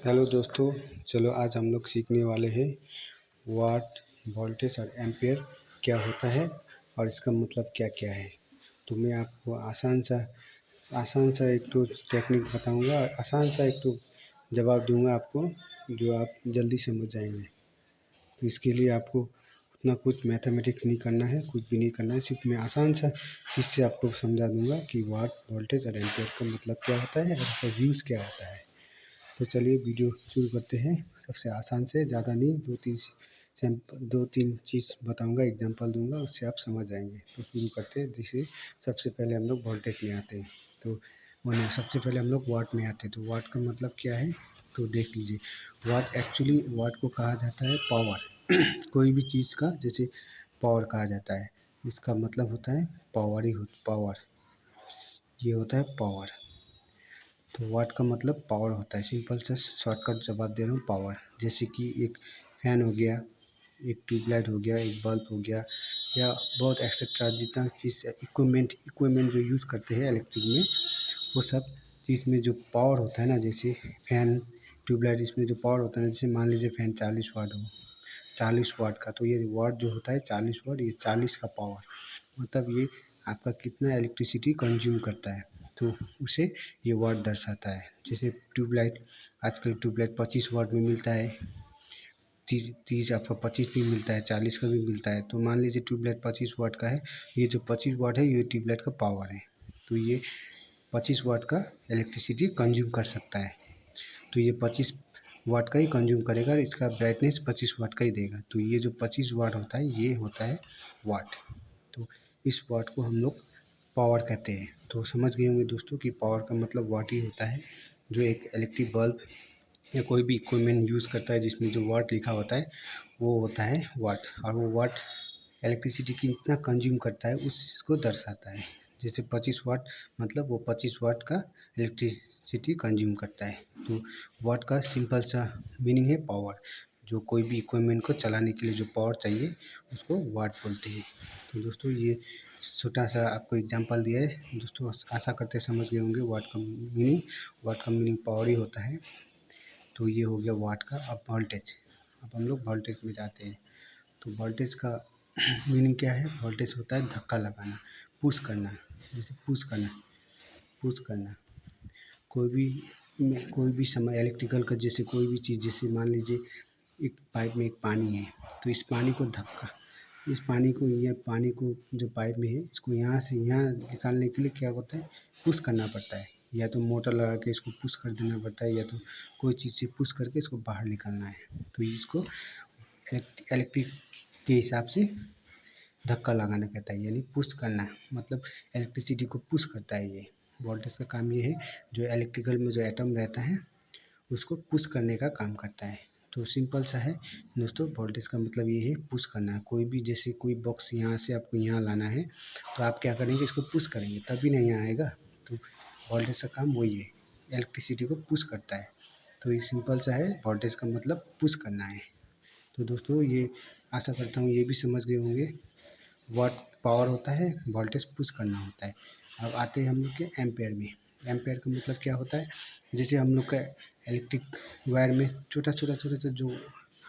Hello दोस्तों, चलो आज हम लोग सीखने वाले हैं वाट, वोल्टेज और एम्पेयर क्या होता है और इसका मतलब क्या क्या है। तो मैं आपको आसान सा एक तो टेक्निक बताऊंगा और आसान सा एक तो जवाब दूंगा आपको, जो आप जल्दी समझ जाएंगे। तो इसके लिए आपको उतना कुछ मैथमेटिक्स नहीं करना है, कुछ भी नहीं करना है, सिर्फ मैं आसान सा चीज़ से आपको समझा दूंगा कि वाट, वोल्टेज और एम्पेयर का मतलब क्या होता है और इसका यूज़ क्या होता है। तो चलिए वीडियो शुरू करते हैं। सबसे आसान से, ज़्यादा नहीं, दो तीन चीज़ बताऊंगा, एग्जांपल दूंगा, उससे आप समझ जाएंगे। तो शुरू करते हैं। जैसे सबसे पहले हम लोग वोल्टेज में आते हैं, तो वो नहीं, सबसे पहले हम लोग वाट में आते हैं। तो वाट का मतलब क्या है, तो देख लीजिए। वाट को कहा जाता है पावर। कोई भी चीज़ का जैसे पावर कहा जाता है, इसका मतलब होता है पावर पावर, ये होता है पावर। तो वाट का मतलब पावर होता है। सिंपल सा शॉर्टकट जवाब दे रहा हूँ, पावर। जैसे कि एक फ़ैन हो गया, एक ट्यूबलाइट हो गया, एक बल्ब हो गया, या बहुत एक्सेट्रा जितना चीज़ इक्विपमेंट जो यूज़ करते हैं इलेक्ट्रिक में, वो सब चीज़ में जो पावर होता है ना, जैसे फ़ैन, ट्यूबलाइट, इसमें जो पावर होता है ना, जैसे मान लीजिए फ़ैन 40 वाट हो, 40 वाट का, तो ये वाट जो होता है 40 वाट, ये 40 का पावर, मतलब ये आपका कितना इलेक्ट्रिसिटी कंज्यूम करता है, तो उसे ये वाट दर्शाता है। जैसे ट्यूबलाइट, आजकल ट्यूबलाइट 25 वाट में मिलता है, 30 आपका 25 भी मिलता है, 40 का भी मिलता है। तो मान लीजिए ट्यूबलाइट 25 वाट का है, ये जो 25 वाट है ये ट्यूबलाइट का पावर है। तो ये 25 वाट का इलेक्ट्रिसिटी कंज्यूम कर सकता है। तो ये 25 वाट का ही कंज्यूम करेगा और इसका ब्राइटनेस 25 वाट का ही देगा। तो ये जो 25 वाट होता है ये होता है वाट। तो इस वाट को हम लोग पावर कहते हैं। तो समझ गए होंगे दोस्तों कि पावर का मतलब वाट ही होता है। जो एक इलेक्ट्रिक बल्ब या कोई भी इक्विपमेंट यूज़ करता है जिसमें जो वाट लिखा होता है, वो होता है वाट। और वो वाट इलेक्ट्रिसिटी कितना कंज्यूम करता है उसको दर्शाता है। जैसे 25 वाट, मतलब वो 25 वाट का इलेक्ट्रिसिटी कंज्यूम करता है। तो वाट का सिंपल सा मीनिंग है पावर। जो कोई भी इक्विपमेंट को चलाने के लिए जो पावर चाहिए उसको वाट बोलते हैं। तो दोस्तों ये छोटा सा आपको एग्जांपल दिया है दोस्तों, आशा करते समझ गए होंगे वाट का मीनिंग। वाट का मीनिंग पावर ही होता है। तो ये हो गया वाट का। अब वोल्टेज, अब हम लोग वोल्टेज में जाते हैं। तो वोल्टेज का मीनिंग क्या है, वोल्टेज होता है धक्का लगाना, पुश करना। जैसे पुश करना कोई भी समय इलेक्ट्रिकल का, जैसे कोई भी चीज़, जैसे मान लीजिए एक पाइप में एक पानी है, तो इस पानी को जो पाइप में है, इसको यहाँ से यहाँ निकालने के लिए क्या होता है, पुश करना पड़ता है। या तो मोटर लगा के इसको पुश कर देना पड़ता है, या तो कोई चीज़ से पुश करके इसको बाहर निकालना है। तो इसको इलेक्ट्रिक के हिसाब से धक्का लगाना कहता है, यानी पुश करना, मतलब इलेक्ट्रिसिटी को पुश करता है ये। वोल्टेज का काम ये है, जो इलेक्ट्रिकल में जो एटम रहता है उसको पुश करने का काम करता है। तो सिंपल सा है दोस्तों, वोल्टेज का मतलब ये है पुश करना है। कोई भी, जैसे कोई बॉक्स यहाँ से आपको यहाँ लाना है, तो आप क्या करेंगे, इसको पुश करेंगे तभी नहीं यहाँ आएगा। तो वोल्टेज का काम वही है, इलेक्ट्रिसिटी को पुश करता है। तो ये सिंपल सा है, वोल्टेज का मतलब पुश करना है। तो दोस्तों ये आशा करता हूँ ये भी समझ गए होंगे। वाट पावर होता है, वोल्टेज पुश करना होता है। अब आते हैं हम लोग के एम्पेयर में। एम्पेयर का मतलब क्या होता है, जैसे हम लोग का इलेक्ट्रिक वायर में छोटा सा जो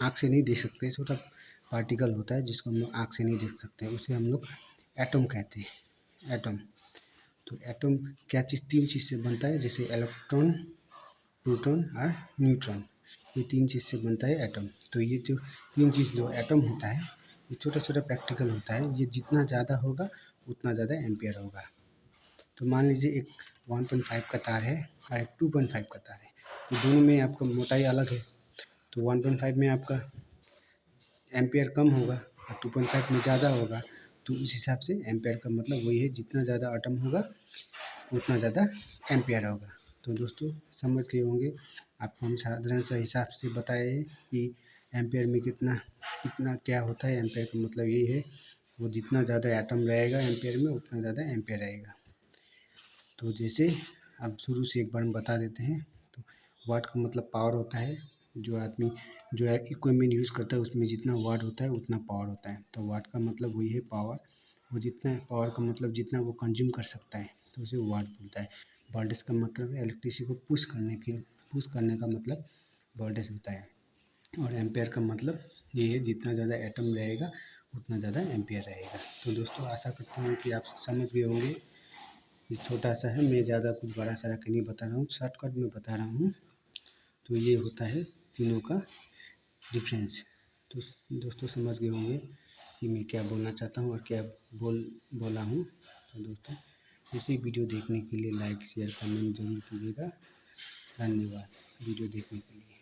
आँख से नहीं देख सकते, छोटा पार्टिकल होता है जिसको हम लोग आँख से नहीं देख सकते, उसे हम लोग एटम कहते हैं, एटम। तो एटम क्या चीज़, तीन चीज़ से बनता है, जैसे इलेक्ट्रॉन, प्रोटॉन और न्यूट्रॉन। ये तीन चीज़ से बनता है एटम। तो ये जो तीन चीज़ जो एटम होता है, ये छोटा छोटा प्रैक्टिकल होता है। ये जितना ज़्यादा होगा उतना ज़्यादा एम्पियर होगा। तो मान लीजिए एक 1.5 का तार है और एक 2.5 का तार है, तो दोनों में आपका मोटाई अलग है। तो 1.5 में आपका एम्पियर कम होगा और 2.5 में ज़्यादा होगा। तो उस हिसाब से एम्पियर का मतलब वही है, जितना ज़्यादा एटम होगा उतना ज़्यादा एम्पियर होगा। तो दोस्तों समझ गए होंगे, आपको हम साधारण सा हिसाब से बताए हैं कि एम्पियर में कितना क्या होता है। एम्पियर का मतलब यही है, वो जितना ज़्यादा एटम रहेगा एम्पियर में उतना ज़्यादा एम्पियर रहेगा। तो जैसे अब शुरू से एक बार हम बता देते हैं। तो वाट का मतलब पावर होता है। जो आदमी जो है इक्विपमेंट यूज़ करता है उसमें जितना वाट होता है उतना पावर होता है। तो वाट का मतलब वही है पावर। वो जितना पावर का मतलब जितना वो कंज्यूम कर सकता है, तो उसे वाट बोलता है। वोल्टेज का मतलब है इलेक्ट्रिसिटी को पुश करने का मतलब वोल्टेज होता है। और एम्पेयर का मतलब ये है, जितना ज़्यादा एटम रहेगा उतना ज़्यादा एम्पेयर रहेगा। तो दोस्तों आशा करता हूँ कि आप समझ गए होंगे। ये छोटा सा है, मैं ज़्यादा कुछ बड़ा सारा के नहीं बता रहा हूँ, शॉर्टकट में बता रहा हूँ। तो ये होता है तीनों का डिफरेंस। तो दोस्तों समझ गए होंगे कि मैं क्या बोलना चाहता हूँ और क्या बोला हूँ। तो दोस्तों इसी वीडियो देखने के लिए लाइक शेयर कमेंट जरूर कीजिएगा। धन्यवाद वीडियो देखने के लिए।